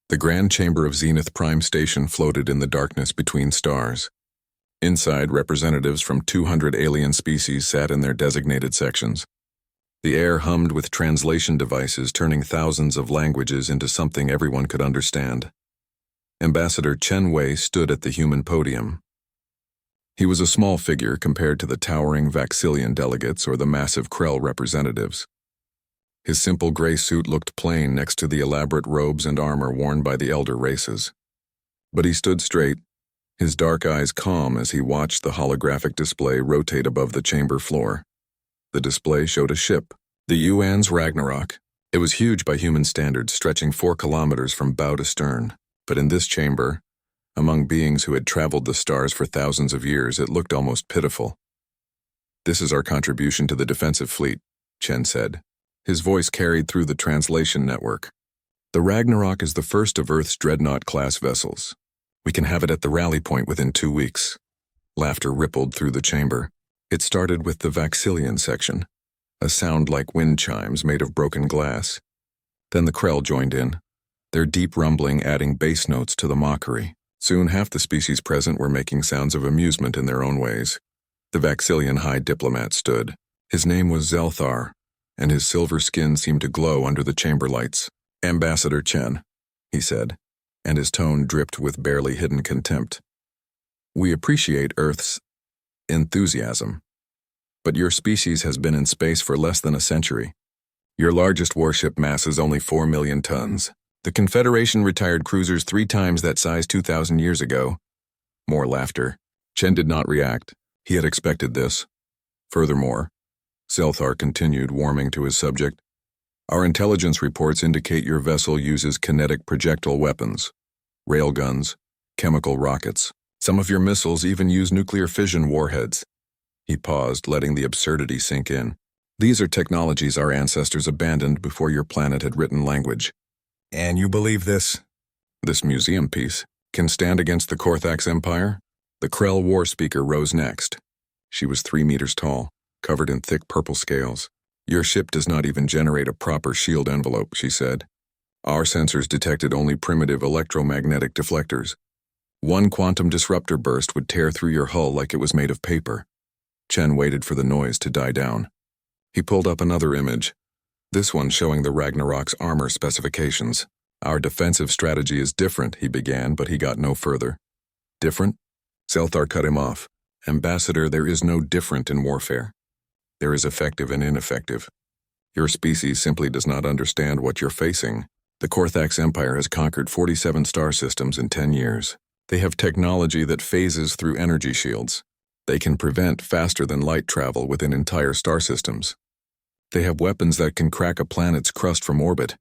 The grand chamber of Zenith Prime Station floated in the darkness between stars. Inside, representatives from 200 alien species sat in their designated sections. The air hummed with translation devices, turning thousands of languages into something everyone could understand. Ambassador Chen Wei stood at the human podium. He was a small figure compared to the towering Vaxillian delegates or the massive Krell representatives. His simple gray suit looked plain next to the elaborate robes and armor worn by the elder races. But he stood straight, his dark eyes calm as he watched the holographic display rotate above the chamber floor. The display showed a ship, the Yuan's Ragnarok. It was huge by human standards, stretching 4 kilometers from bow to stern. But in this chamber, among beings who had traveled the stars for thousands of years, it looked almost pitiful. "This is our contribution to the defensive fleet," Chen said. His voice carried through the translation network. "The Ragnarok is the first of Earth's Dreadnought-class vessels. We can have it at the rally point within 2 weeks." Laughter rippled through the chamber. It started with the Vaxillian section, a sound like wind chimes made of broken glass. Then the Krell joined in, their deep rumbling adding bass notes to the mockery. Soon half the species present were making sounds of amusement in their own ways. The Vaxillian High Diplomat stood. His name was Zelthar, and his silver skin seemed to glow under the chamber lights. "Ambassador Chen," he said, and his tone dripped with barely hidden contempt. "We appreciate Earth's enthusiasm, but your species has been in space for less than a century. Your largest warship mass is only 4 million tons. The Confederation retired cruisers 3 times that size 2,000 years ago." More laughter. Chen did not react. He had expected this. Furthermore, Zelthar continued, warming to his subject, "Our intelligence reports indicate your vessel uses kinetic projectile weapons, railguns, chemical rockets. Some of your missiles even use nuclear fission warheads." He paused, letting the absurdity sink in. "These are technologies our ancestors abandoned before your planet had written language. And you believe this? This museum piece can stand against the Korthax Empire?" The Krell war speaker rose next. She was 3 meters tall, covered in thick purple scales. "Your ship does not even generate a proper shield envelope," she said. "Our sensors detected only primitive electromagnetic deflectors. 1 quantum disruptor burst would tear through your hull like it was made of paper." Chen waited for the noise to die down. He pulled up another image, this one showing the Ragnarok's armor specifications. "Our defensive strategy is different," he began, but he got no further. "Different?" Zelthar cut him off. "Ambassador, there is no different in warfare. There is effective and ineffective. Your species simply does not understand what you're facing. The Korthax Empire has conquered 47 star systems in 10 years. They have technology that phases through energy shields. They can prevent faster-than-light travel within entire star systems. They have weapons that can crack a planet's crust from orbit."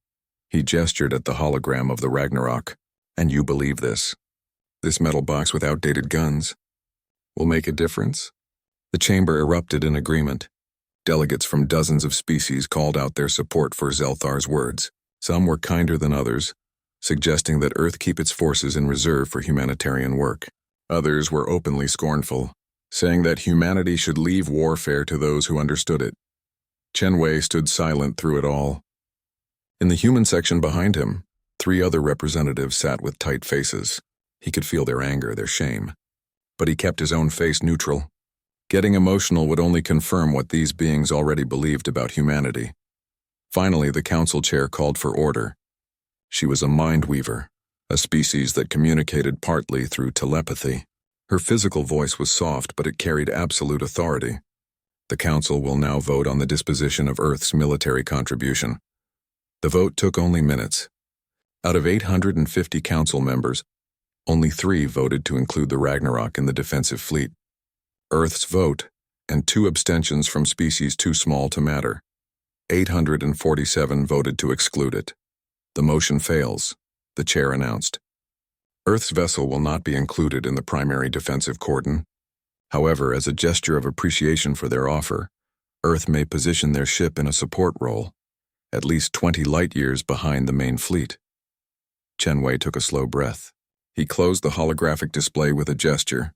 He gestured at the hologram of the Ragnarok. "And you believe this? This metal box with outdated guns will make a difference?" The chamber erupted in agreement. Delegates from dozens of species called out their support for Zelthar's words. Some were kinder than others, suggesting that Earth keep its forces in reserve for humanitarian work. Others were openly scornful, saying that humanity should leave warfare to those who understood it. Chen Wei stood silent through it all. In the human section behind him, 3 other representatives sat with tight faces. He could feel their anger, their shame. But he kept his own face neutral. Getting emotional would only confirm what these beings already believed about humanity. Finally, the council chair called for order. She was a mind weaver, a species that communicated partly through telepathy. Her physical voice was soft, but it carried absolute authority. The council will now vote on the disposition of Earth's military contribution. The vote took only minutes. Out of 850 council members, only 3 voted to include the Ragnarok in the defensive fleet. Earth's vote, and 2 abstentions from species too small to matter. 847 voted to exclude it. "The motion fails," the chair announced. Earth's vessel will not be included in the primary defensive cordon. However, as a gesture of appreciation for their offer, Earth may position their ship in a support role, at least 20 light-years behind the main fleet. Chen Wei took a slow breath. He closed the holographic display with a gesture.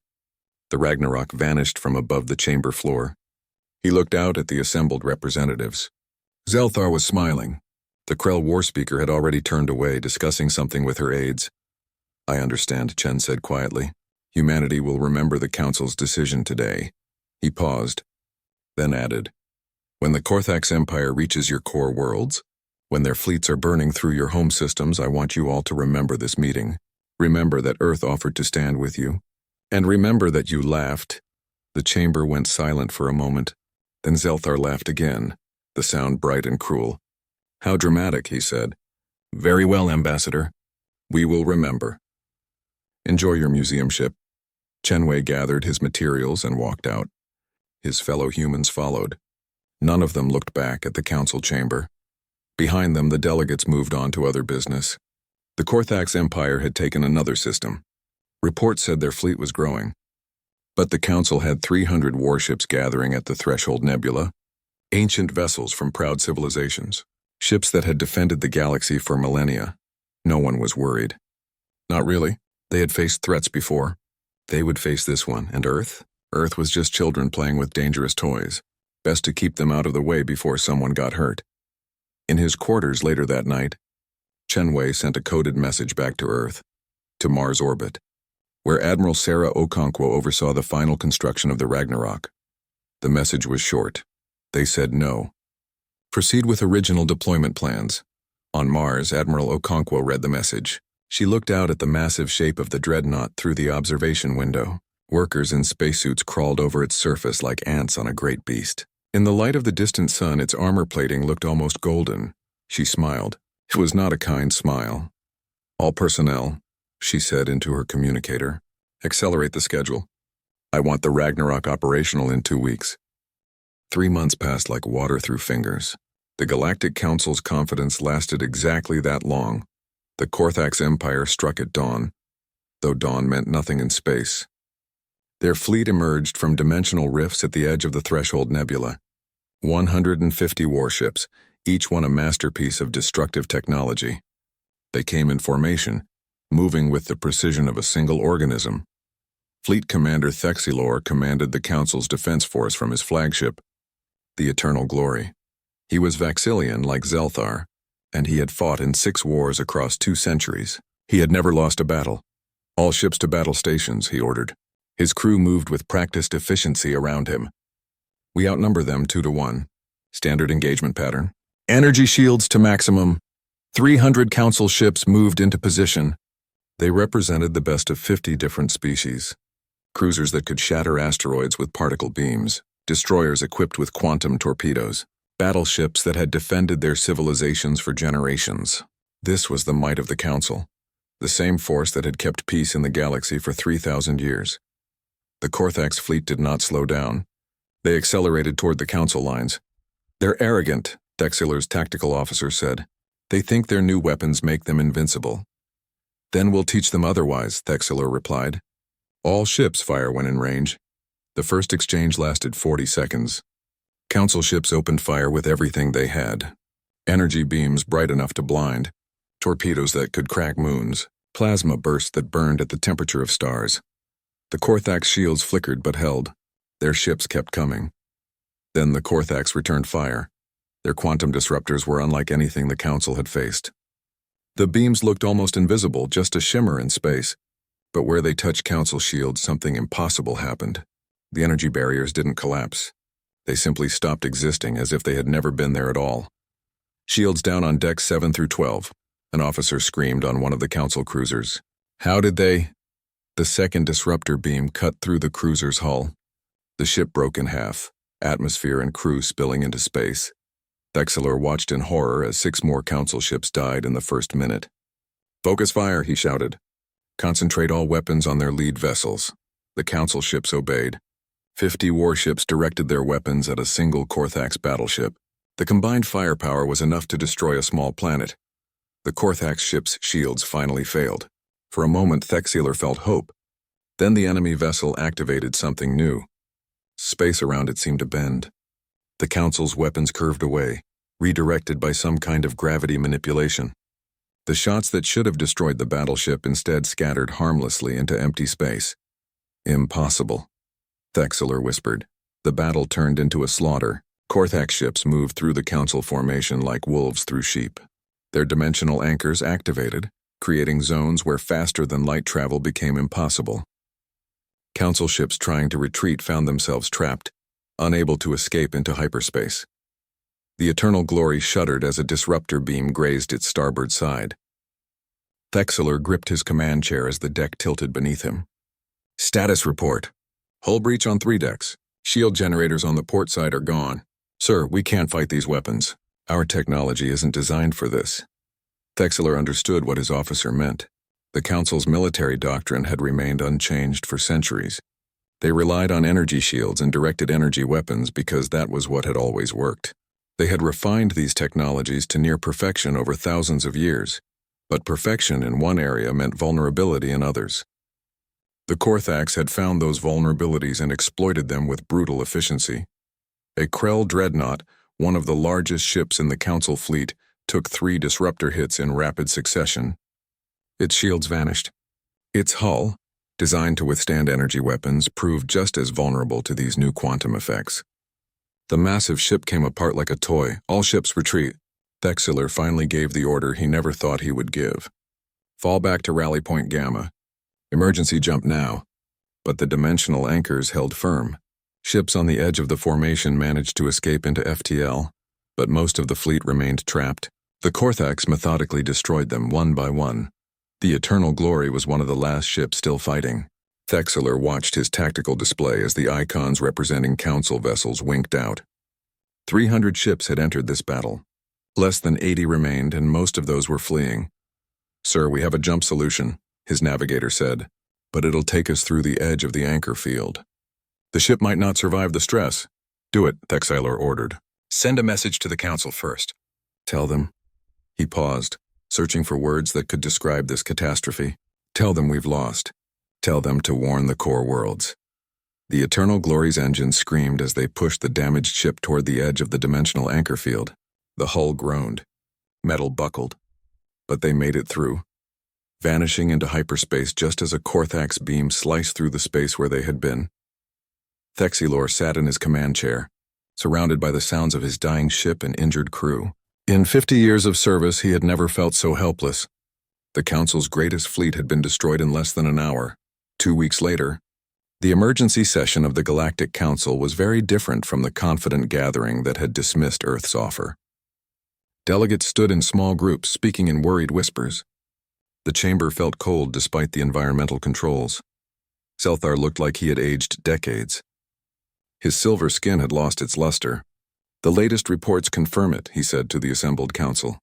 The Ragnarok vanished from above the chamber floor. He looked out at the assembled representatives. Zelthar was smiling. The Krell war speaker had already turned away, discussing something with her aides. I understand, Chen said quietly. Humanity will remember the Council's decision today. He paused, then added, when the Korthax Empire reaches your core worlds, when their fleets are burning through your home systems, I want you all to remember this meeting. Remember that Earth offered to stand with you. And remember that you laughed. The chamber went silent for a moment. Then Zelthar laughed again, the sound bright and cruel. How dramatic, he said. Very well, Ambassador. We will remember. Enjoy your museum ship. Chenwei gathered his materials and walked out. His fellow humans followed. None of them looked back at the council chamber. Behind them, the delegates moved on to other business. The Korthax Empire had taken another system. Reports said their fleet was growing. But the council had 300 warships gathering at the Threshold Nebula, ancient vessels from proud civilizations, ships that had defended the galaxy for millennia. No one was worried. Not really. They had faced threats before. They would face this one, and Earth? Earth was just children playing with dangerous toys. Best to keep them out of the way before someone got hurt. In his quarters later that night, Chenwei sent a coded message back to Earth, to Mars orbit, where Admiral Sarah Okonkwo oversaw the final construction of the Ragnarok. The message was short. They said no. Proceed with original deployment plans. On Mars, Admiral Okonkwo read the message. She looked out at the massive shape of the Dreadnought through the observation window. Workers in spacesuits crawled over its surface like ants on a great beast. In the light of the distant sun, its armor plating looked almost golden. She smiled. It was not a kind smile. All personnel, she said into her communicator, accelerate the schedule. I want the Ragnarok operational in 2 weeks. 3 months passed like water through fingers. The Galactic Council's confidence lasted exactly that long. The Korthax Empire struck at dawn, though dawn meant nothing in space. Their fleet emerged from dimensional rifts at the edge of the Threshold Nebula. 150 warships, each one a masterpiece of destructive technology. They came in formation, moving with the precision of a single organism. Fleet Commander Thexilor commanded the Council's defense force from his flagship, the Eternal Glory. He was Vaxilian like Zelthar, and he had fought in 6 wars across 2 centuries. He had never lost a battle. All ships to battle stations, he ordered. His crew moved with practiced efficiency around him. We outnumber them 2 to 1. Standard engagement pattern. Energy shields to maximum. 300 council ships moved into position. They represented the best of 50 different species. Cruisers that could shatter asteroids with particle beams. Destroyers equipped with quantum torpedoes. Battleships that had defended their civilizations for generations. This was the might of the Council. The same force that had kept peace in the galaxy for 3,000 years. The Korthax fleet did not slow down. They accelerated toward the Council lines. They're arrogant, Dexilor's tactical officer said. They think their new weapons make them invincible. Then we'll teach them otherwise, Thexilor replied. All ships fire when in range. The first exchange lasted 40 seconds. Council ships opened fire with everything they had. Energy beams bright enough to blind. Torpedoes that could crack moons. Plasma bursts that burned at the temperature of stars. The Korthax shields flickered but held. Their ships kept coming. Then the Korthax returned fire. Their quantum disruptors were unlike anything the Council had faced. The beams looked almost invisible, just a shimmer in space. But where they touched Council shields, something impossible happened. The energy barriers didn't collapse. They simply stopped existing as if they had never been there at all. Shields down on decks 7 through 12. An officer screamed on one of the Council cruisers. How did they? The second disruptor beam cut through the cruiser's hull. The ship broke in half, atmosphere and crew spilling into space. Thexilor watched in horror as 6 more Council ships died in the first minute. Focus fire, he shouted. Concentrate all weapons on their lead vessels. The Council ships obeyed. 50 warships directed their weapons at a single Korthax battleship. The combined firepower was enough to destroy a small planet. The Korthax ship's shields finally failed. For a moment, Thexilor felt hope. Then the enemy vessel activated something new. Space around it seemed to bend. The Council's weapons curved away, redirected by some kind of gravity manipulation. The shots that should have destroyed the battleship instead scattered harmlessly into empty space. Impossible, Thexilor whispered. The battle turned into a slaughter. Korthax ships moved through the Council formation like wolves through sheep. Their dimensional anchors activated, creating zones where faster-than-light travel became impossible. Council ships trying to retreat found themselves trapped, unable to escape into hyperspace. The Eternal Glory shuddered as a disruptor beam grazed its starboard side. Thexler gripped his command chair as the deck tilted beneath him. Status report. Hull breach on 3 decks. Shield generators on the port side are gone. Sir, we can't fight these weapons. Our technology isn't designed for this. Thexler understood what his officer meant. The Council's military doctrine had remained unchanged for centuries. They relied on energy shields and directed energy weapons because that was what had always worked. They had refined these technologies to near perfection over thousands of years, but perfection in one area meant vulnerability in others. The Korthax had found those vulnerabilities and exploited them with brutal efficiency. A Krell Dreadnought, one of the largest ships in the Council fleet, took 3 disruptor hits in rapid succession. Its shields vanished. Its hull, designed to withstand energy weapons, proved just as vulnerable to these new quantum effects. The massive ship came apart like a toy. All ships retreat. Thexler finally gave the order he never thought he would give. Fall back to Rally Point Gamma. Emergency jump now. But the dimensional anchors held firm. Ships on the edge of the formation managed to escape into FTL, but most of the fleet remained trapped. The Korthax methodically destroyed them one by one. The Eternal Glory was one of the last ships still fighting. Thexler watched his tactical display as the icons representing Council vessels winked out. 300 ships had entered this battle. Less than 80 remained, and most of those were fleeing. Sir, we have a jump solution, his navigator said, but it'll take us through the edge of the anchor field. The ship might not survive the stress. Do it, Thexler ordered. Send a message to the Council first. Tell them. He paused, searching for words that could describe this catastrophe. Tell them we've lost. Tell them to warn the core worlds. The Eternal Glory's engines screamed as they pushed the damaged ship toward the edge of the dimensional anchor field. The hull groaned. Metal buckled. But they made it through, vanishing into hyperspace just as a Korthax beam sliced through the space where they had been. Thexler sat in his command chair, surrounded by the sounds of his dying ship and injured crew. In 50 years of service, he had never felt so helpless. The Council's greatest fleet had been destroyed in less than an hour. 2 weeks later, the emergency session of the Galactic Council was very different from the confident gathering that had dismissed Earth's offer. Delegates stood in small groups, speaking in worried whispers. The chamber felt cold despite the environmental controls. Zelthar looked like he had aged decades. His silver skin had lost its luster. The latest reports confirm it, he said to the assembled council.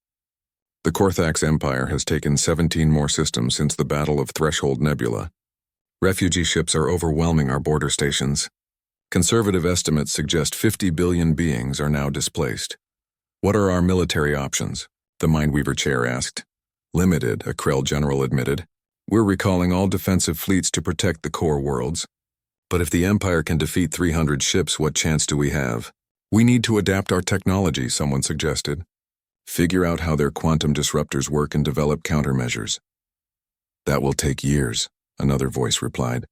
The Korthax Empire has taken 17 more systems since the Battle of Threshold Nebula. Refugee ships are overwhelming our border stations. Conservative estimates suggest 50 billion beings are now displaced. What are our military options? The Mindweaver chair asked. Limited, a Krell general admitted. We're recalling all defensive fleets to protect the core worlds. But if the Empire can defeat 300 ships, what chance do we have? We need to adapt our technology, someone suggested. Figure out how their quantum disruptors work and develop countermeasures. That will take years, another voice replied.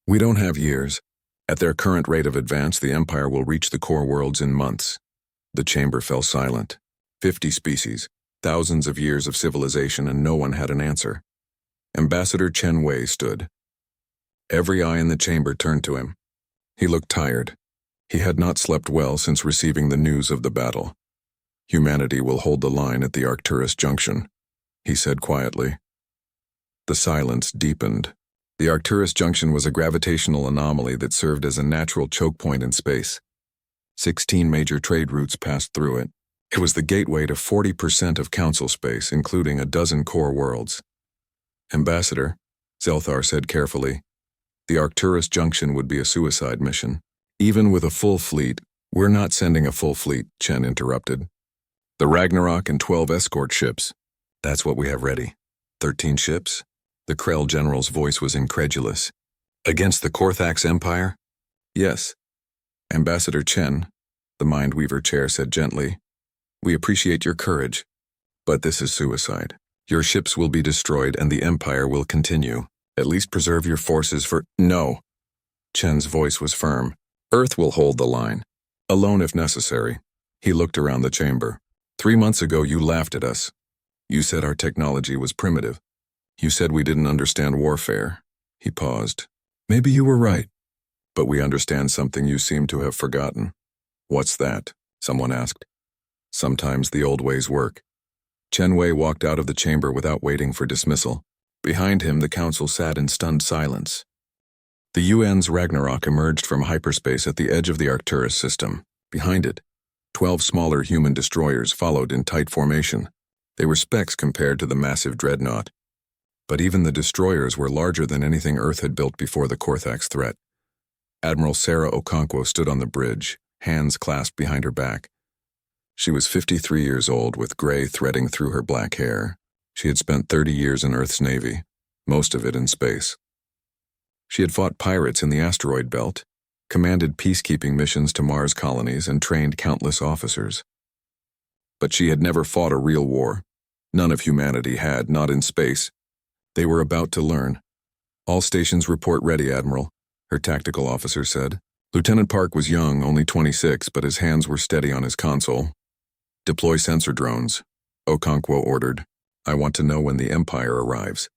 We don't have years. At their current rate of advance, the Empire will reach the core worlds in months. The chamber fell silent. 50 species, thousands of years of civilization, and no one had an answer. Ambassador Chen Wei stood. Every eye in the chamber turned to him. He looked tired. He had not slept well since receiving the news of the battle. Humanity will hold the line at the Arcturus Junction, he said quietly. The silence deepened. The Arcturus Junction was a gravitational anomaly that served as a natural choke point in space. 16 major trade routes passed through it. It was the gateway to 40% of Council space, including a dozen core worlds. Ambassador, Zelthar said carefully, the Arcturus Junction would be a suicide mission. Even with a full fleet, we're not sending a full fleet, Chen interrupted. The Ragnarok and 12 escort ships. That's what we have ready. 13 ships? The Krell general's voice was incredulous. Against the Korthax Empire? Yes. Ambassador Chen, the Mindweaver chair said gently, we appreciate your courage, but this is suicide. Your ships will be destroyed and the Empire will continue. At least preserve your forces for— No. Chen's voice was firm. Earth will hold the line. Alone if necessary. He looked around the chamber. 3 months ago you laughed at us. You said our technology was primitive. You said we didn't understand warfare. He paused. Maybe you were right. But we understand something you seem to have forgotten. What's that? Someone asked. Sometimes the old ways work. Chen Wei walked out of the chamber without waiting for dismissal. Behind him, the council sat in stunned silence. The UN's Ragnarok emerged from hyperspace at the edge of the Arcturus system. Behind it, 12 smaller human destroyers followed in tight formation. They were specks compared to the massive Dreadnought. But even the destroyers were larger than anything Earth had built before the Korthax threat. Admiral Sarah Okonkwo stood on the bridge, hands clasped behind her back. She was 53 years old, with gray threading through her black hair. She had spent 30 years in Earth's Navy, most of it in space. She had fought pirates in the asteroid belt, commanded peacekeeping missions to Mars colonies, and trained countless officers. But she had never fought a real war. None of humanity had, not in space. They were about to learn. All stations report ready, Admiral, her tactical officer said. Lieutenant Park was young, only 26, but his hands were steady on his console. Deploy sensor drones, Okonkwo ordered. I want to know when the Empire arrives.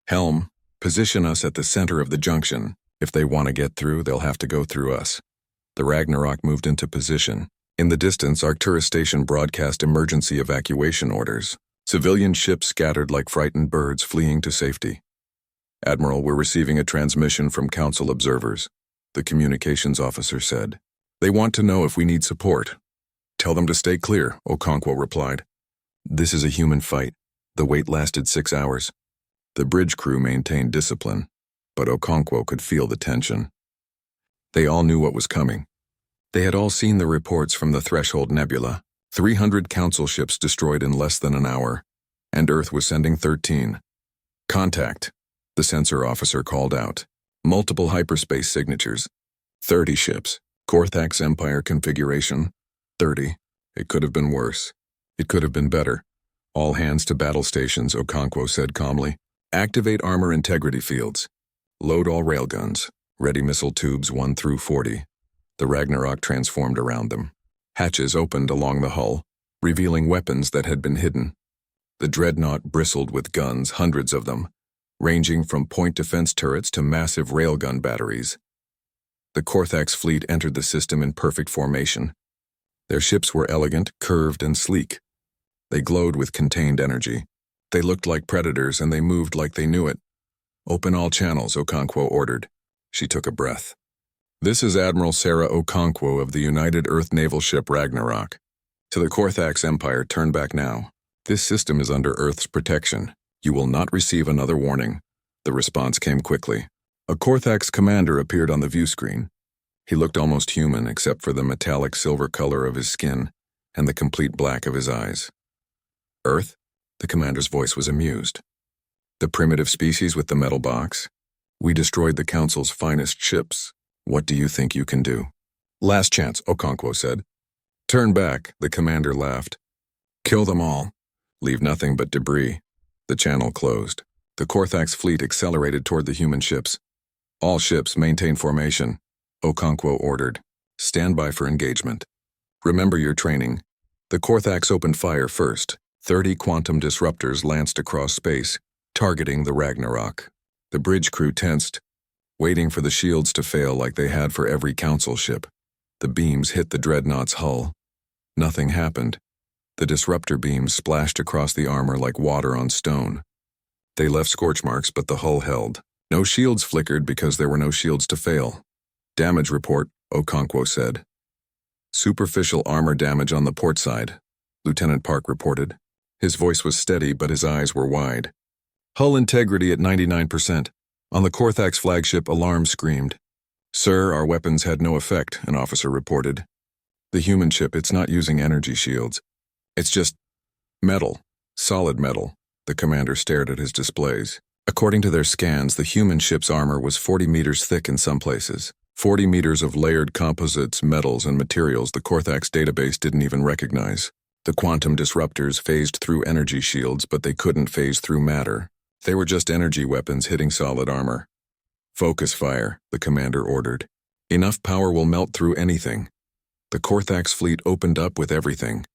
Helm, position us at the center of the junction. If they want to get through, they'll have to go through us. The Ragnarok moved into position. In the distance, Arcturus Station broadcast emergency evacuation orders. Civilian ships scattered like frightened birds fleeing to safety. Admiral, we're receiving a transmission from Council observers, the communications officer said. They want to know if we need support. Tell them to stay clear, Okonkwo replied. This is a human fight. The wait lasted 6 hours. The bridge crew maintained discipline, but Okonkwo could feel the tension. They all knew what was coming. They had all seen the reports from the Threshold Nebula. 300 Council ships destroyed in less than an hour, and Earth was sending 13. Contact, the sensor officer called out. Multiple hyperspace signatures. 30 ships. Korthax Empire configuration. 30. It could have been worse. It could have been better. All hands to battle stations, Okonkwo said calmly. Activate armor integrity fields. Load all railguns. Ready missile tubes 1 through 40. The Ragnarok transformed around them. Hatches opened along the hull, revealing weapons that had been hidden. The Dreadnought bristled with guns, hundreds of them, ranging from point defense turrets to massive railgun batteries. The Korthax fleet entered the system in perfect formation. Their ships were elegant, curved, and sleek. They glowed with contained energy. They looked like predators, and they moved like they knew it. Open all channels, Okonkwo ordered. She took a breath. This is Admiral Sarah Okonkwo of the United Earth Naval Ship Ragnarok. To the Korthax Empire, turn back now. This system is under Earth's protection. You will not receive another warning. The response came quickly. A Korthax commander appeared on the view screen. He looked almost human except for the metallic silver color of his skin and the complete black of his eyes. Earth? The commander's voice was amused. The primitive species with the metal box? We destroyed the Council's finest ships. What do you think you can do? Last chance, Okonkwo said. Turn back, the commander laughed. Kill them all. Leave nothing but debris. The channel closed. The Korthax fleet accelerated toward the human ships. All ships maintain formation, Okonkwo ordered. Stand by for engagement. Remember your training. The Korthax opened fire first. 30 quantum disruptors lanced across space, targeting the Ragnarok. The bridge crew tensed, waiting for the shields to fail like they had for every Council ship. The beams hit the Dreadnought's hull. Nothing happened. The disruptor beams splashed across the armor like water on stone. They left scorch marks, but the hull held. No shields flickered because there were no shields to fail. Damage report, Okonkwo said. Superficial armor damage on the port side, Lieutenant Park reported. His voice was steady, but his eyes were wide. Hull integrity at 99%. On the Korthax flagship, alarm screamed. Sir, our weapons had no effect, an officer reported. The human ship, it's not using energy shields. It's just metal, solid metal. The commander stared at his displays. According to their scans, the human ship's armor was 40 meters thick in some places. 40 meters of layered composites, metals, and materials the Korthax database didn't even recognize. The quantum disruptors phased through energy shields, but they couldn't phase through matter. They were just energy weapons hitting solid armor. Focus fire, the commander ordered. Enough power will melt through anything. The Korthax fleet opened up with everything.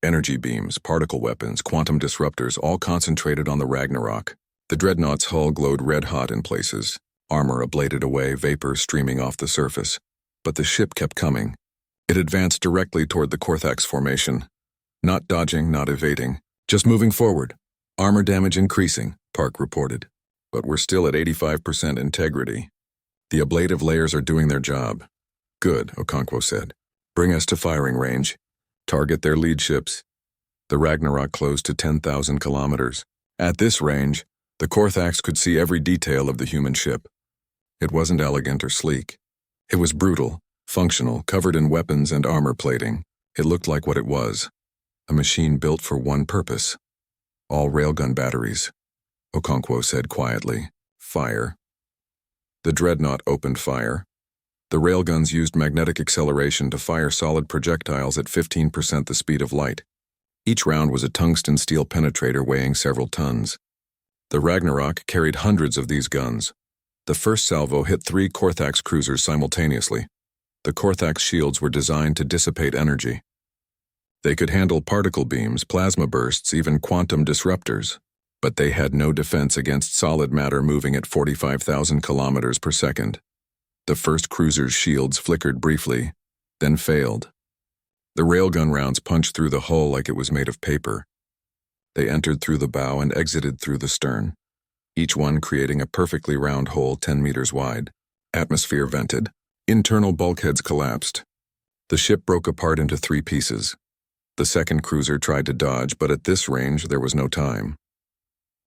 Energy beams, particle weapons, quantum disruptors, all concentrated on the Ragnarok. The Dreadnought's hull glowed red-hot in places, armor ablated away, vapor streaming off the surface. But the ship kept coming. It advanced directly toward the Korthax formation. Not dodging, not evading, just moving forward. Armor damage increasing, Park reported. But we're still at 85% integrity. The ablative layers are doing their job. Good, Okonkwo said. Bring us to firing range. Target their lead ships. The Ragnarok closed to 10,000 kilometers. At this range, the Korthax could see every detail of the human ship. It wasn't elegant or sleek. It was brutal, functional, covered in weapons and armor plating. It looked like what it was. A machine built for one purpose. All railgun batteries. Okonkwo said quietly. Fire. The Dreadnought opened fire. The railguns used magnetic acceleration to fire solid projectiles at 15% the speed of light. Each round was a tungsten steel penetrator weighing several tons. The Ragnarok carried hundreds of these guns. The first salvo hit 3 Korthax cruisers simultaneously. The Korthax shields were designed to dissipate energy. They could handle particle beams, plasma bursts, even quantum disruptors, but they had no defense against solid matter moving at 45,000 kilometers per second. The first cruiser's shields flickered briefly, then failed. The railgun rounds punched through the hull like it was made of paper. They entered through the bow and exited through the stern, each one creating a perfectly round hole 10 meters wide. Atmosphere vented. Internal bulkheads collapsed. The ship broke apart into 3 pieces. The second cruiser tried to dodge, but at this range there was no time.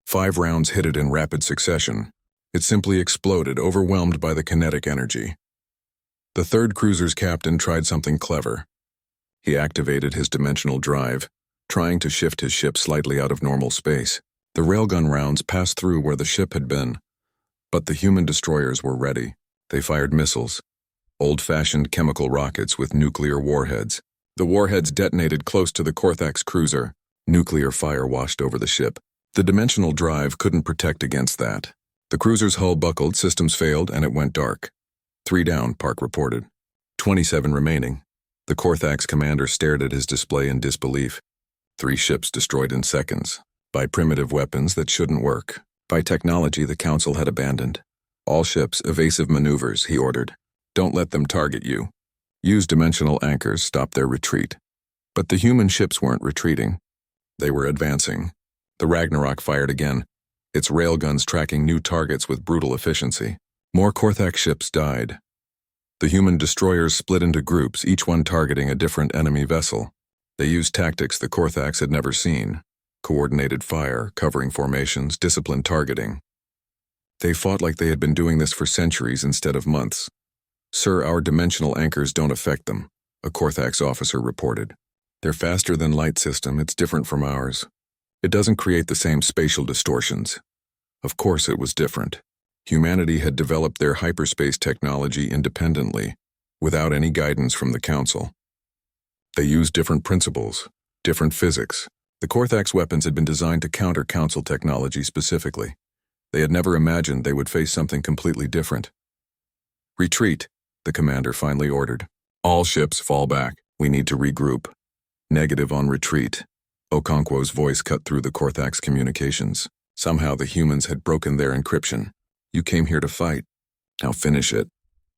5 rounds hit it in rapid succession. It simply exploded, overwhelmed by the kinetic energy. The third cruiser's captain tried something clever. He activated his dimensional drive, trying to shift his ship slightly out of normal space. The railgun rounds passed through where the ship had been, but the human destroyers were ready. They fired missiles, old-fashioned chemical rockets with nuclear warheads. The warheads detonated close to the Korthax cruiser. Nuclear fire washed over the ship. The dimensional drive couldn't protect against that. The cruiser's hull buckled, systems failed, and it went dark. 3 down, Park reported. 27 remaining. The Korthax commander stared at his display in disbelief. 3 ships destroyed in seconds. By primitive weapons that shouldn't work. By technology the Council had abandoned. All ships, evasive maneuvers, he ordered. Don't let them target you. Use dimensional anchors, stop their retreat. But the human ships weren't retreating. They were advancing. The Ragnarok fired again, its railguns tracking new targets with brutal efficiency. More Korthax ships died. The human destroyers split into groups, each one targeting a different enemy vessel. They used tactics the Korthax had never seen. Coordinated fire, covering formations, disciplined targeting. They fought like they had been doing this for centuries instead of months. Sir, our dimensional anchors don't affect them, a Korthax officer reported. Their faster-than-light system, it's different from ours. It doesn't create the same spatial distortions. Of course it was different. Humanity had developed their hyperspace technology independently, without any guidance from the Council. They used different principles, different physics. The Korthax weapons had been designed to counter Council technology specifically. They had never imagined they would face something completely different. Retreat, the commander finally ordered. All ships fall back. We need to regroup. Negative on retreat. Okonkwo's voice cut through the Korthax communications. Somehow the humans had broken their encryption. You came here to fight. Now finish it.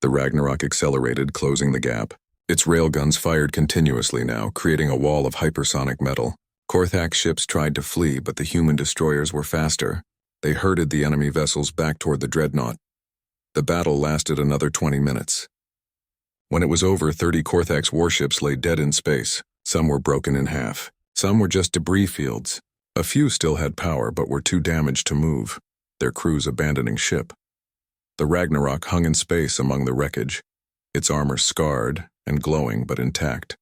The Ragnarok accelerated, closing the gap. Its railguns fired continuously now, creating a wall of hypersonic metal. Korthax ships tried to flee, but the human destroyers were faster. They herded the enemy vessels back toward the Dreadnought. The battle lasted another 20 minutes. When it was over, 30 Korthax warships lay dead in space. Some were broken in half. Some were just debris fields. A few still had power but were too damaged to move, their crews abandoning ship. The Ragnarok hung in space among the wreckage, its armor scarred and glowing but intact.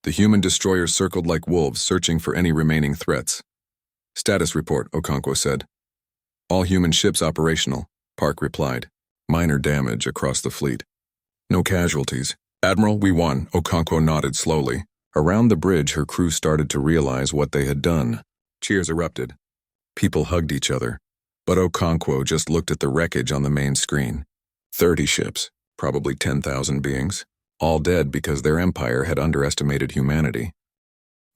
The human destroyers circled like wolves, searching for any remaining threats. Status report, Okonkwo said. All human ships operational, Park replied. Minor damage across the fleet. No casualties. Admiral, we won, Okonkwo nodded slowly. Around the bridge, her crew started to realize what they had done. Cheers erupted. People hugged each other. But Okonkwo just looked at the wreckage on the main screen. 30 ships, probably 10,000 beings, all dead because their empire had underestimated humanity.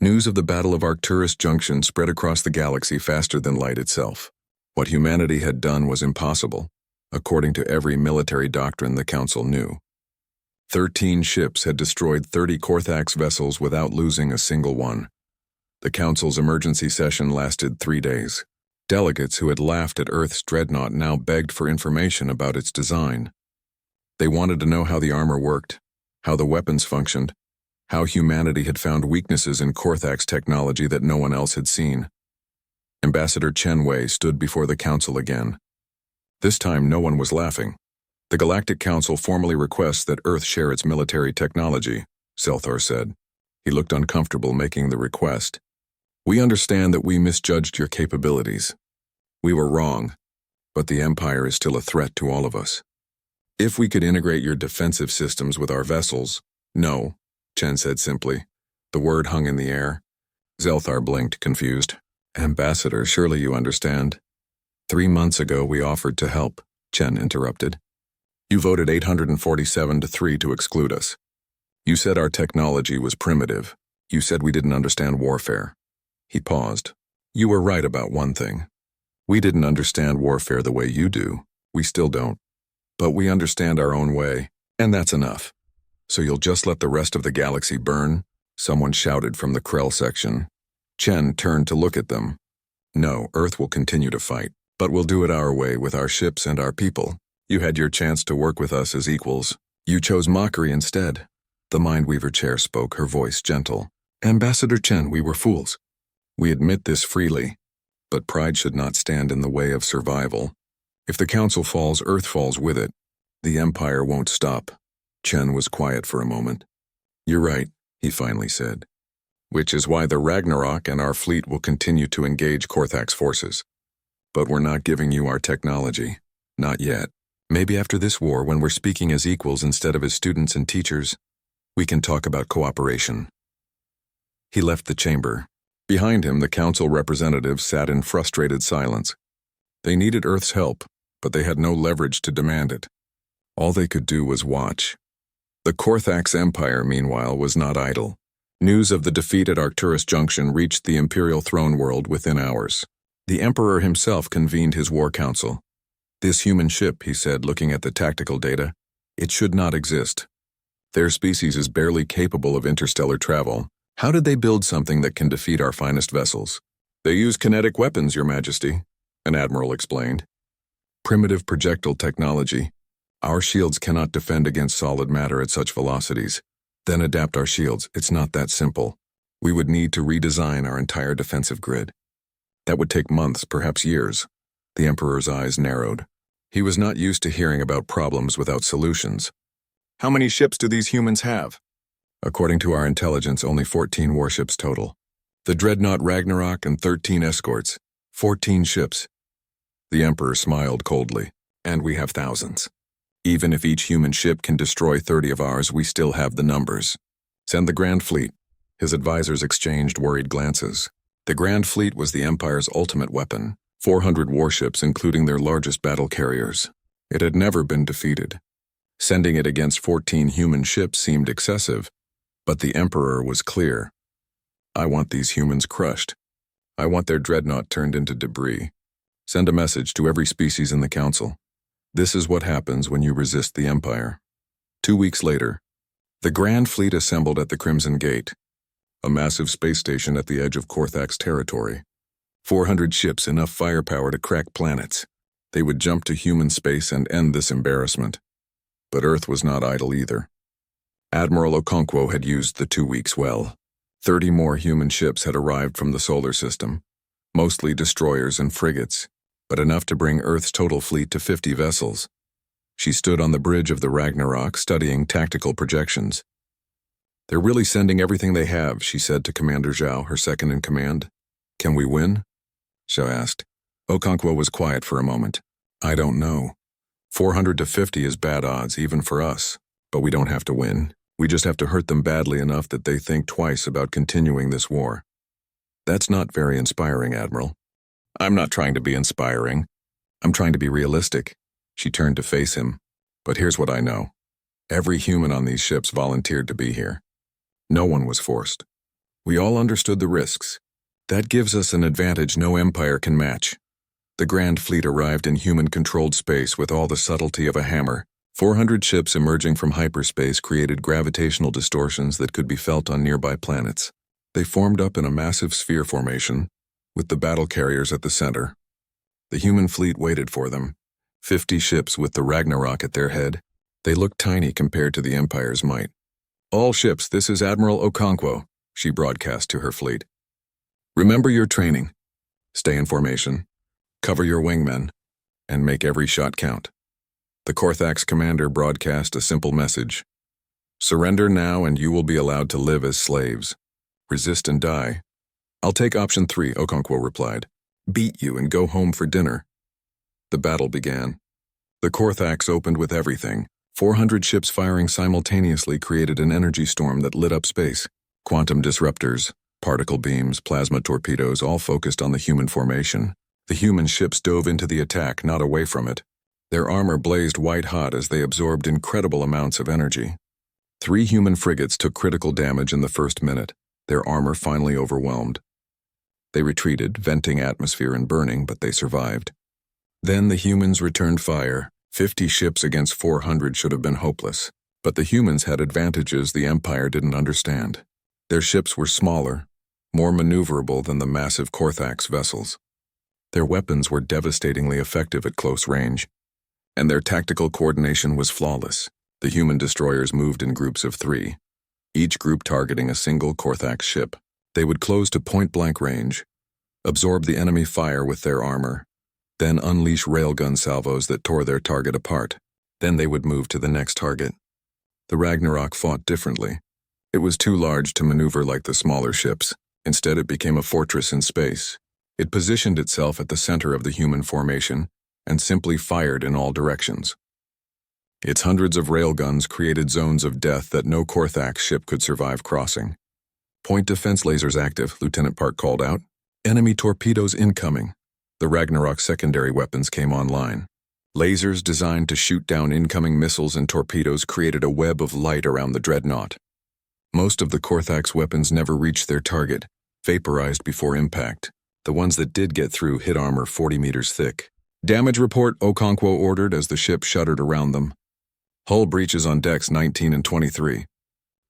News of the Battle of Arcturus Junction spread across the galaxy faster than light itself. What humanity had done was impossible, according to every military doctrine the Council knew. 13 ships had destroyed 30 Korthax vessels without losing a single one. The Council's emergency session lasted 3 days. Delegates who had laughed at Earth's Dreadnought now begged for information about its design. They wanted to know how the armor worked, how the weapons functioned, how humanity had found weaknesses in Korthax technology that no one else had seen. Ambassador Chen Wei stood before the Council again. This time no one was laughing. The Galactic Council formally requests that Earth share its military technology, Zelthar said. He looked uncomfortable making the request. We understand that we misjudged your capabilities. We were wrong, but the Empire is still a threat to all of us. If we could integrate your defensive systems with our vessels— No, Chen said simply. The word hung in the air. Zelthar blinked, confused. Ambassador, surely you understand. 3 months ago we offered to help, Chen interrupted. You voted 847-3 to exclude us. You said our technology was primitive. You said we didn't understand warfare. He paused. You were right about one thing. We didn't understand warfare the way you do. We still don't. But we understand our own way, and that's enough. So you'll just let the rest of the galaxy burn? Someone shouted from the Krell section. Chen turned to look at them. No, Earth will continue to fight, but we'll do it our way with our ships and our people. You had your chance to work with us as equals. You chose mockery instead. The Mindweaver chair spoke, her voice gentle. Ambassador Chen, we were fools. We admit this freely, but pride should not stand in the way of survival. If the Council falls, Earth falls with it. The Empire won't stop. Chen was quiet for a moment. You're right, he finally said. Which is why the Ragnarok and our fleet will continue to engage Korthax forces. But we're not giving you our technology. Not yet. Maybe after this war, when we're speaking as equals instead of as students and teachers, we can talk about cooperation. He left the chamber. Behind him, the Council representatives sat in frustrated silence. They needed Earth's help, but they had no leverage to demand it. All they could do was watch. The Korthax Empire, meanwhile, was not idle. News of the defeat at Arcturus Junction reached the Imperial throne world within hours. The Emperor himself convened his war council. This human ship, he said, looking at the tactical data, it should not exist. Their species is barely capable of interstellar travel. How did they build something that can defeat our finest vessels? They use kinetic weapons, Your Majesty, an admiral explained. Primitive projectile technology. Our shields cannot defend against solid matter at such velocities. Then adapt our shields. It's not that simple. We would need to redesign our entire defensive grid. That would take months, perhaps years. The Emperor's eyes narrowed. He was not used to hearing about problems without solutions. How many ships do these humans have? According to our intelligence, only 14 warships total. The Dreadnought Ragnarok and 13 escorts. 14 ships. The Emperor smiled coldly. And we have thousands. Even if each human ship can destroy 30 of ours, we still have the numbers. Send the Grand Fleet. His advisors exchanged worried glances. The Grand Fleet was the Empire's ultimate weapon. 400 warships, including their largest battle carriers. It had never been defeated. Sending it against 14 human ships seemed excessive, but the Emperor was clear. I want these humans crushed. I want their dreadnought turned into debris. Send a message to every species in the Council. This is what happens when you resist the Empire. 2 weeks later, the Grand Fleet assembled at the Crimson Gate, a massive space station at the edge of Korthax territory. 400 ships, enough firepower to crack planets. They would jump to human space and end this embarrassment. But Earth was not idle either. Admiral Okonkwo had used the 2 weeks well. 30 more human ships had arrived from the solar system, mostly destroyers and frigates, but enough to bring Earth's total fleet to 50 vessels. She stood on the bridge of the Ragnarok, studying tactical projections. They're really sending everything they have, she said to Commander Zhao, her second-in-command. Can we win? Zhao asked. Okonkwo was quiet for a moment. I don't know. 400 to 50 is bad odds, even for us. But we don't have to win. We just have to hurt them badly enough that they think twice about continuing this war. That's not very inspiring, Admiral. I'm not trying to be inspiring. I'm trying to be realistic. She turned to face him. But here's what I know. Every human on these ships volunteered to be here. No one was forced. We all understood the risks. That gives us an advantage no empire can match. The Grand Fleet arrived in human-controlled space with all the subtlety of a hammer. 400 ships emerging from hyperspace created gravitational distortions that could be felt on nearby planets. They formed up in a massive sphere formation, with the battle carriers at the center. The human fleet waited for them, 50 ships with the Ragnarok at their head. They looked tiny compared to the Empire's might. "All ships, this is Admiral Okonkwo," she broadcast to her fleet. "Remember your training. Stay in formation, cover your wingmen, and make every shot count." The Korthax commander broadcast a simple message. "Surrender now and you will be allowed to live as slaves. Resist and die." "I'll take option 3, Okonkwo replied. "Beat you and go home for dinner." The battle began. The Korthax opened with everything. 400 ships firing simultaneously created an energy storm that lit up space. Quantum disruptors, particle beams, plasma torpedoes all focused on the human formation. The human ships dove into the attack, not away from it. Their armor blazed white-hot as they absorbed incredible amounts of energy. 3 human frigates took critical damage in the first minute, their armor finally overwhelmed. They retreated, venting atmosphere and burning, but they survived. Then the humans returned fire. 50 ships against 400 should have been hopeless, but the humans had advantages the Empire didn't understand. Their ships were smaller, more maneuverable than the massive Korthax vessels. Their weapons were devastatingly effective at close range, and their tactical coordination was flawless. The human destroyers moved in groups of 3, each group targeting a single Korthax ship. They would close to point-blank range, absorb the enemy fire with their armor, then unleash railgun salvos that tore their target apart. Then they would move to the next target. The Ragnarok fought differently. It was too large to maneuver like the smaller ships. Instead, it became a fortress in space. It positioned itself at the center of the human formation and simply fired in all directions. Its hundreds of railguns created zones of death that no Korthax ship could survive crossing. "Point defense lasers active," Lieutenant Park called out. "Enemy torpedoes incoming." The Ragnarok secondary weapons came online. Lasers designed to shoot down incoming missiles and torpedoes created a web of light around the Dreadnought. Most of the Korthax weapons never reached their target, vaporized before impact. The ones that did get through hit armor 40 meters thick. "Damage report," Okonkwo ordered as the ship shuddered around them. "Hull breaches on decks 19 and 23.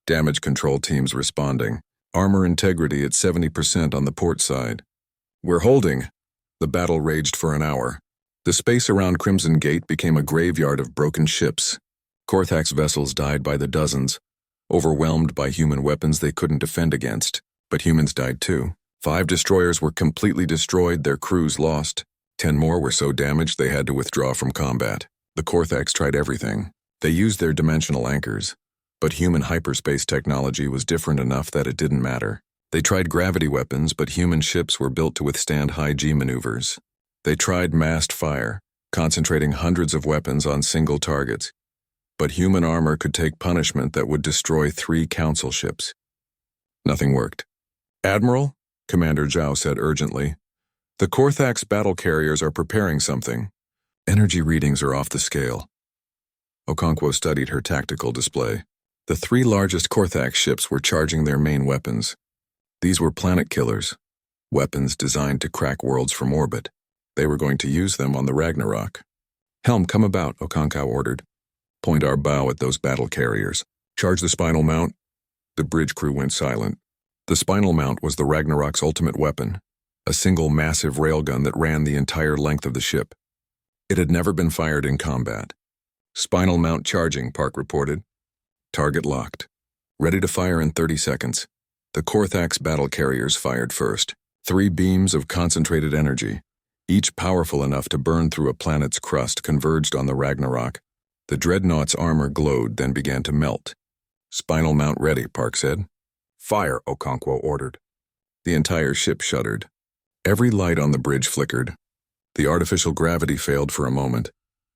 Damage control teams responding. Armor integrity at 70% on the port side." "We're holding." The battle raged for an hour. The space around Crimson Gate became a graveyard of broken ships. Korthax vessels died by the dozens, overwhelmed by human weapons they couldn't defend against. But humans died too. 5 destroyers were completely destroyed, their crews lost. 10 more were so damaged they had to withdraw from combat. The Korthax tried everything. They used their dimensional anchors, but human hyperspace technology was different enough that it didn't matter. They tried gravity weapons, but human ships were built to withstand high-G maneuvers. They tried massed fire, concentrating hundreds of weapons on single targets, but human armor could take punishment that would destroy 3 council ships. Nothing worked. "Admiral," Commander Zhao said urgently, "the Korthax battle carriers are preparing something. Energy readings are off the scale." Okonkwo studied her tactical display. The 3 largest Korthax ships were charging their main weapons. These were planet killers, weapons designed to crack worlds from orbit. They were going to use them on the Ragnarok. "Helm, come about," Okonkwo ordered. "Point our bow at those battle carriers. Charge the spinal mount." The bridge crew went silent. The spinal mount was the Ragnarok's ultimate weapon, a single massive railgun that ran the entire length of the ship. It had never been fired in combat. "Spinal mount charging," Park reported. "Target locked. Ready to fire in 30 seconds. The Korthax battle carriers fired first. 3 beams of concentrated energy, each powerful enough to burn through a planet's crust, converged on the Ragnarok. The Dreadnought's armor glowed, then began to melt. "Spinal mount ready," Park said. "Fire," Okonkwo ordered. The entire ship shuddered. Every light on the bridge flickered. The artificial gravity failed for a moment,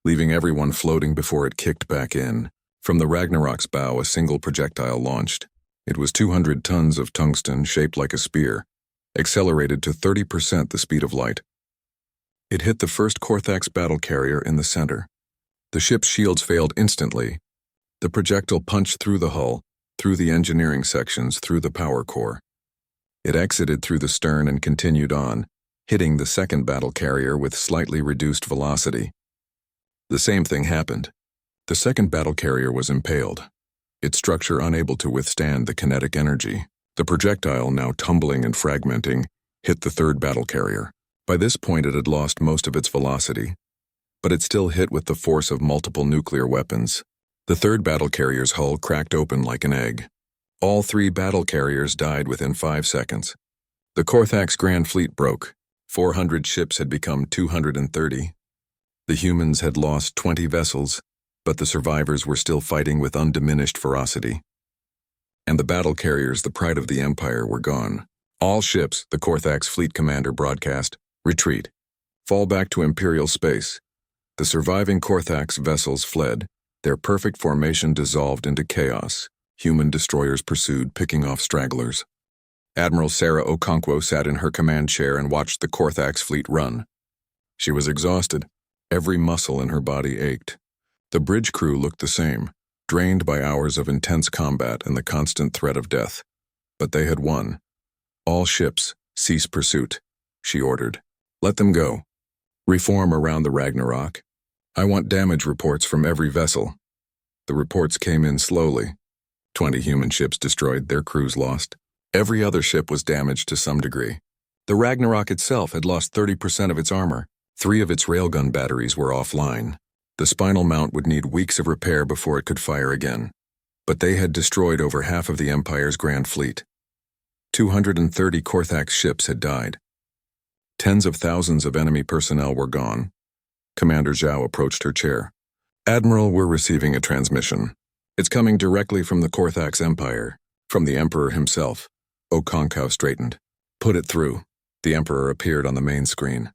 leaving everyone floating before it kicked back in. From the Ragnarok's bow, a single projectile launched. It was 200 tons of tungsten shaped like a spear, accelerated to 30% the speed of light. It hit the first Korthax battle carrier in the center. The ship's shields failed instantly. The projectile punched through the hull, through the engineering sections, through the power core. It exited through the stern and continued on, hitting the second battle carrier with slightly reduced velocity. The same thing happened. The second battle carrier was impaled, its structure unable to withstand the kinetic energy. The projectile, now tumbling and fragmenting, hit the third battle carrier. By this point it had lost most of its velocity, but it still hit with the force of multiple nuclear weapons. The third battle carrier's hull cracked open like an egg. All 3 battle carriers died within 5 seconds. The Korthax Grand Fleet broke. 400 ships had become 230. The humans had lost 20 vessels, but the survivors were still fighting with undiminished ferocity. And the battle carriers, the pride of the Empire, were gone. All ships, the Korthax fleet commander broadcast, retreat. Fall back to Imperial space. The surviving Korthax vessels fled, their perfect formation dissolved into chaos. Human destroyers pursued, picking off stragglers. Admiral Sarah Okonkwo sat in her command chair and watched the Korthax fleet run. She was exhausted. Every muscle in her body ached. The bridge crew looked the same, drained by hours of intense combat and the constant threat of death. But they had won. All ships, cease pursuit, she ordered. Let them go. Reform around the Ragnarok. I want damage reports from every vessel. The reports came in slowly. 20 human ships destroyed, their crews lost. Every other ship was damaged to some degree. The Ragnarok itself had lost 30% of its armor. 3 of its railgun batteries were offline. The spinal mount would need weeks of repair before it could fire again. But they had destroyed over half of the Empire's Grand Fleet. 230 Korthax ships had died. Tens of thousands of enemy personnel were gone. Commander Zhao approached her chair. Admiral, we're receiving a transmission. It's coming directly from the Korthax Empire, from the Emperor himself. Okonkwo straightened. Put it through. The Emperor appeared on the main screen.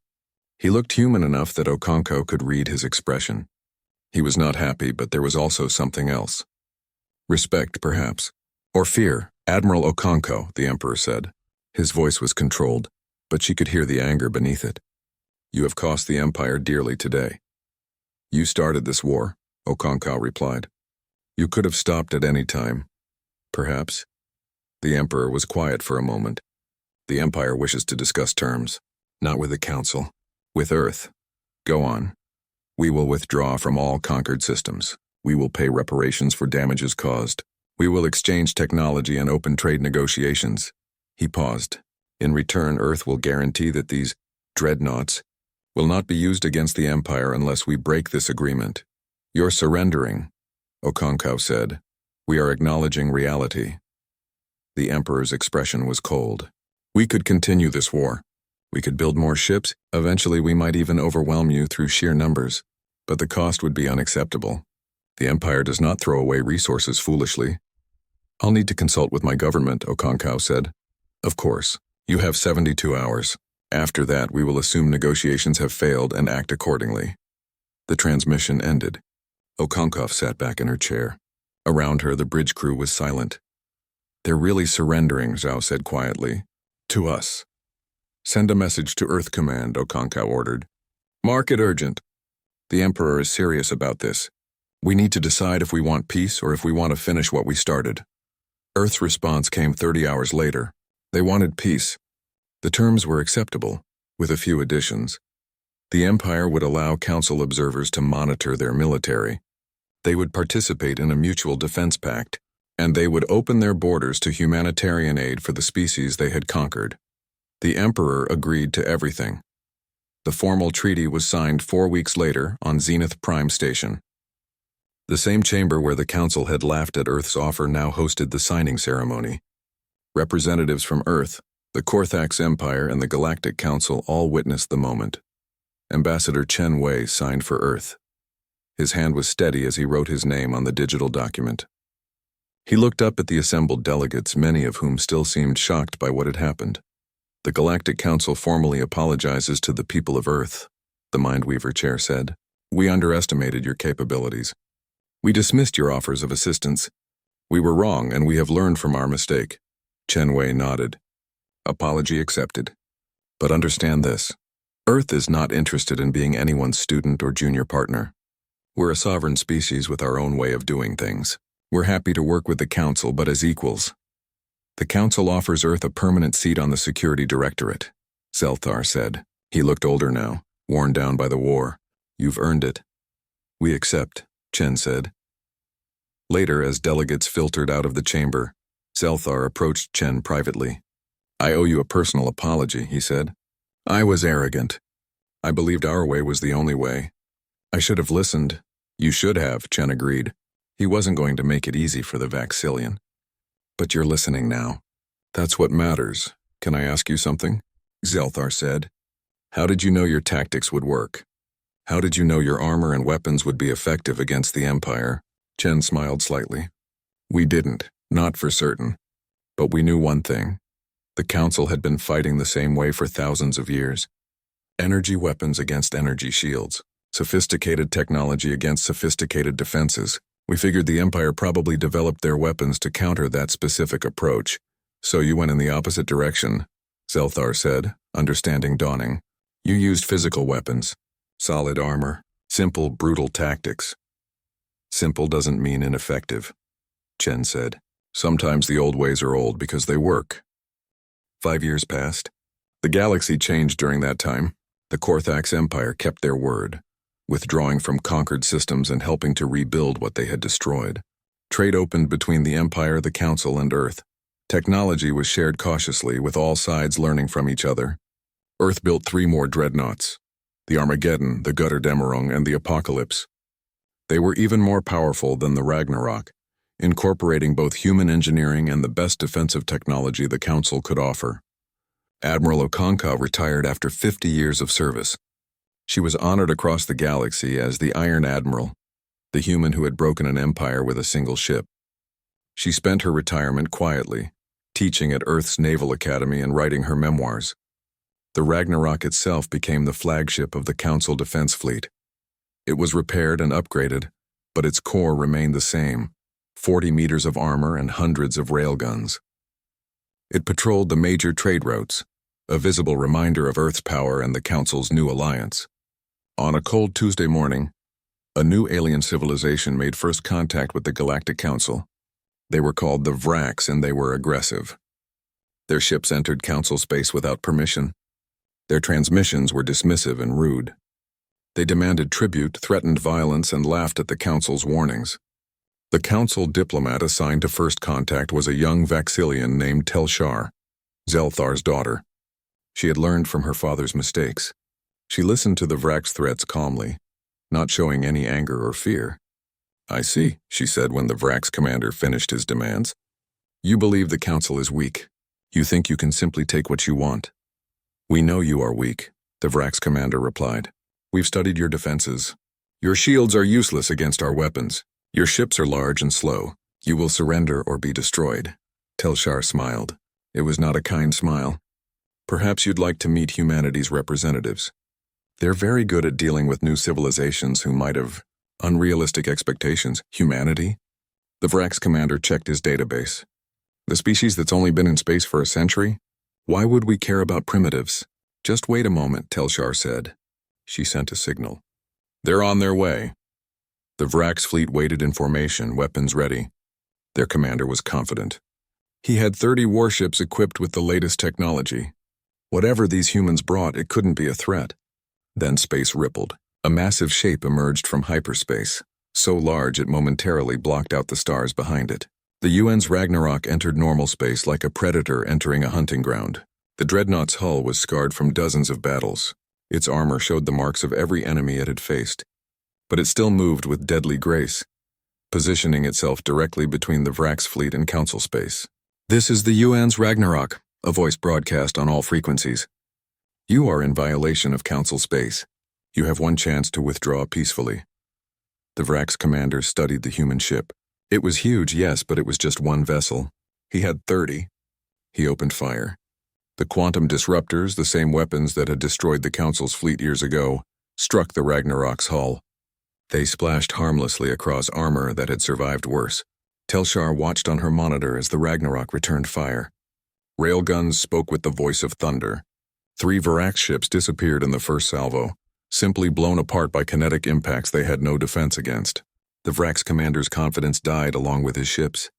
He looked human enough that Okonkwo could read his expression. He was not happy, but there was also something else. Respect, perhaps. Or fear. Admiral Okonkwo, the Emperor said. His voice was controlled, but she could hear the anger beneath it. You have cost the Empire dearly today. You started this war, Okonkwo replied. You could have stopped at any time. Perhaps. The Emperor was quiet for a moment. The Empire wishes to discuss terms. Not with the Council. With Earth. Go on. We will withdraw from all conquered systems. We will pay reparations for damages caused. We will exchange technology and open trade negotiations. He paused. In return, Earth will guarantee that these dreadnoughts will not be used against the Empire unless we break this agreement. You're surrendering, Okonkwo said. We are acknowledging reality. The Emperor's expression was cold. We could continue this war. We could build more ships. Eventually we might even overwhelm you through sheer numbers. But the cost would be unacceptable. The Empire does not throw away resources foolishly. I'll need to consult with my government, Okonkwo said. Of course. You have 72 hours. After that, we will assume negotiations have failed and act accordingly. The transmission ended. Okonkwo sat back in her chair. Around her, the bridge crew was silent. They're really surrendering, Zhao said quietly. To us. Send a message to Earth Command, Okonkwo ordered. Mark it urgent. The Emperor is serious about this. We need to decide if we want peace or if we want to finish what we started. Earth's response came 30 hours later. They wanted peace. The terms were acceptable, with a few additions. The Empire would allow Council observers to monitor their military. They would participate in a mutual defense pact, and they would open their borders to humanitarian aid for the species they had conquered. The Emperor agreed to everything. The formal treaty was signed 4 weeks later on Zenith Prime Station. The same chamber where the Council had laughed at Earth's offer now hosted the signing ceremony. Representatives from Earth, the Korthax Empire, and the Galactic Council all witnessed the moment. Ambassador Chen Wei signed for Earth. His hand was steady as he wrote his name on the digital document. He looked up at the assembled delegates, many of whom still seemed shocked by what had happened. The Galactic Council formally apologizes to the people of Earth, the Mindweaver chair said. We underestimated your capabilities. We dismissed your offers of assistance. We were wrong, and we have learned from our mistake. Chen Wei nodded. Apology accepted. But understand this. Earth is not interested in being anyone's student or junior partner. We're a sovereign species with our own way of doing things. We're happy to work with the Council, but as equals. The Council offers Earth a permanent seat on the Security Directorate, Zelthar said. He looked older now, worn down by the war. You've earned it. We accept, Chen said. Later, as delegates filtered out of the chamber, Zelthar approached Chen privately. I owe you a personal apology, he said. I was arrogant. I believed our way was the only way. I should have listened. You should have, Chen agreed. He wasn't going to make it easy for the Vaxillian. But you're listening now. That's what matters. Can I ask you something? Zelthar said. How did you know your tactics would work? How did you know your armor and weapons would be effective against the Empire? Chen smiled slightly. We didn't, not for certain. But we knew one thing. The Council had been fighting the same way for thousands of years. Energy weapons against energy shields. Sophisticated technology against sophisticated defenses. We figured the Empire probably developed their weapons to counter that specific approach. So you went in the opposite direction, Zelthar said, understanding dawning. You used physical weapons. Solid armor. Simple, brutal tactics. Simple doesn't mean ineffective, Chen said. Sometimes the old ways are old because they work. 5 years passed. The galaxy changed during that time. The Korthax Empire kept their word, withdrawing from conquered systems and helping to rebuild what they had destroyed. Trade opened between the Empire, the Council, and Earth. Technology was shared cautiously, with all sides learning from each other. Earth built 3 more Dreadnoughts, the Armageddon, the Götterdämmerung, and the Apocalypse. They were even more powerful than the Ragnarok, incorporating both human engineering and the best defensive technology the Council could offer. Admiral Okonka retired after 50 years of service. She was honored across the galaxy as the Iron Admiral, the human who had broken an empire with a single ship. She spent her retirement quietly, teaching at Earth's Naval Academy and writing her memoirs. The Ragnarok itself became the flagship of the Council Defense Fleet. It was repaired and upgraded, but its core remained the same, 40 meters of armor and hundreds of railguns. It patrolled the major trade routes, a visible reminder of Earth's power and the Council's new alliance. On a cold Tuesday morning, a new alien civilization made first contact with the Galactic Council. They were called the Vrax, and they were aggressive. Their ships entered Council space without permission. Their transmissions were dismissive and rude. They demanded tribute, threatened violence, and laughed at the Council's warnings. The Council diplomat assigned to first contact was a young Vaxillian named Telshar, Zelthar's daughter. She had learned from her father's mistakes. She listened to the Vrax threats calmly, not showing any anger or fear. I see, she said when the Vrax commander finished his demands. You believe the Council is weak. You think you can simply take what you want. We know you are weak, the Vrax commander replied. We've studied your defenses. Your shields are useless against our weapons. Your ships are large and slow. You will surrender or be destroyed. Telshar smiled. It was not a kind smile. Perhaps you'd like to meet humanity's representatives. They're very good at dealing with new civilizations who might have unrealistic expectations. Humanity? The Vrax commander checked his database. The species that's only been in space for a century? Why would we care about primitives? Just wait a moment, Telshar said. She sent a signal. They're on their way. The Vrax fleet waited in formation, weapons ready. Their commander was confident. He had 30 warships equipped with the latest technology. Whatever these humans brought, it couldn't be a threat. Then space rippled. A massive shape emerged from hyperspace, so large it momentarily blocked out the stars behind it. The UN's Ragnarok entered normal space like a predator entering a hunting ground. The Dreadnought's hull was scarred from dozens of battles. Its armor showed the marks of every enemy it had faced. But it still moved with deadly grace, positioning itself directly between the Vrax fleet and Council space. This is the UN's Ragnarok, a voice broadcast on all frequencies. You are in violation of Council space. You have one chance to withdraw peacefully. The Vrax commander studied the human ship. It was huge, yes, but it was just one vessel. He had 30. He opened fire. The quantum disruptors, the same weapons that had destroyed the Council's fleet years ago, struck the Ragnarok's hull. They splashed harmlessly across armor that had survived worse. Telshar watched on her monitor as the Ragnarok returned fire. Railguns spoke with the voice of thunder. 3 Vrax ships disappeared in the first salvo, simply blown apart by kinetic impacts they had no defense against. The Vrax commander's confidence died along with his ships.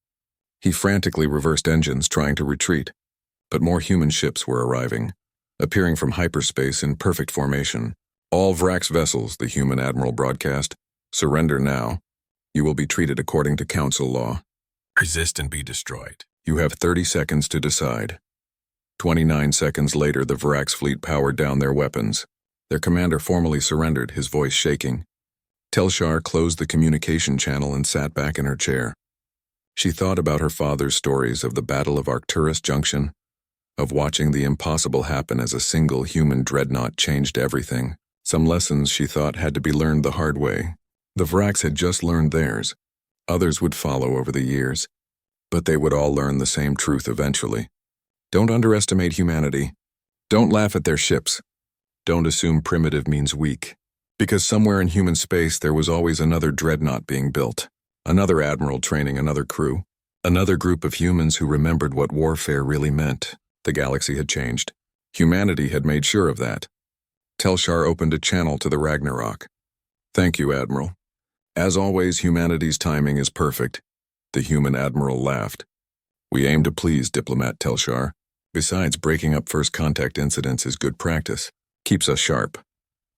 He frantically reversed engines, trying to retreat, but more human ships were arriving, appearing from hyperspace in perfect formation. All Vrax vessels, the human admiral broadcast, surrender now. You will be treated according to council law. Resist and be destroyed. You have 30 seconds to decide. 29 seconds later, the Vrax fleet powered down their weapons. Their commander formally surrendered, his voice shaking. Telshar closed the communication channel and sat back in her chair. She thought about her father's stories of the Battle of Arcturus Junction, of watching the impossible happen as a single human dreadnought changed everything. Some lessons she thought had to be learned the hard way. The Vrax had just learned theirs. Others would follow over the years, but they would all learn the same truth eventually. Don't underestimate humanity. Don't laugh at their ships. Don't assume primitive means weak. Because somewhere in human space there was always another dreadnought being built, another admiral training another crew, another group of humans who remembered what warfare really meant. The galaxy had changed. Humanity had made sure of that. Telshar opened a channel to the Ragnarok. Thank you, Admiral. As always, humanity's timing is perfect. The human admiral laughed. We aim to please, Diplomat Telshar. Besides, breaking up first contact incidents is good practice. Keeps us sharp.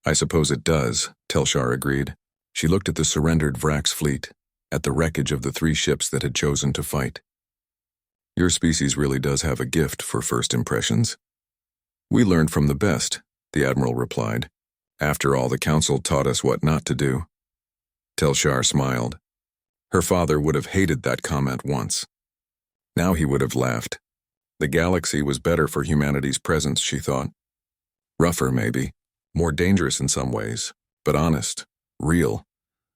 I suppose it does, Telshar agreed. She looked at the surrendered Vrax fleet, at the wreckage of the 3 ships that had chosen to fight. Your species really does have a gift for first impressions. We learned from the best, the Admiral replied. After all, the Council taught us what not to do. Telshar smiled. Her father would have hated that comment once. Now he would have laughed. The galaxy was better for humanity's presence, she thought. Rougher, maybe. More dangerous in some ways, but honest, real.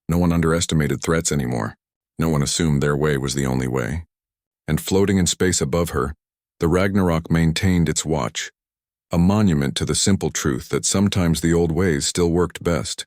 No one underestimated threats anymore. No one assumed their way was the only way. And floating in space above her, the Ragnarok maintained its watch, a monument to the simple truth that sometimes the old ways still worked best.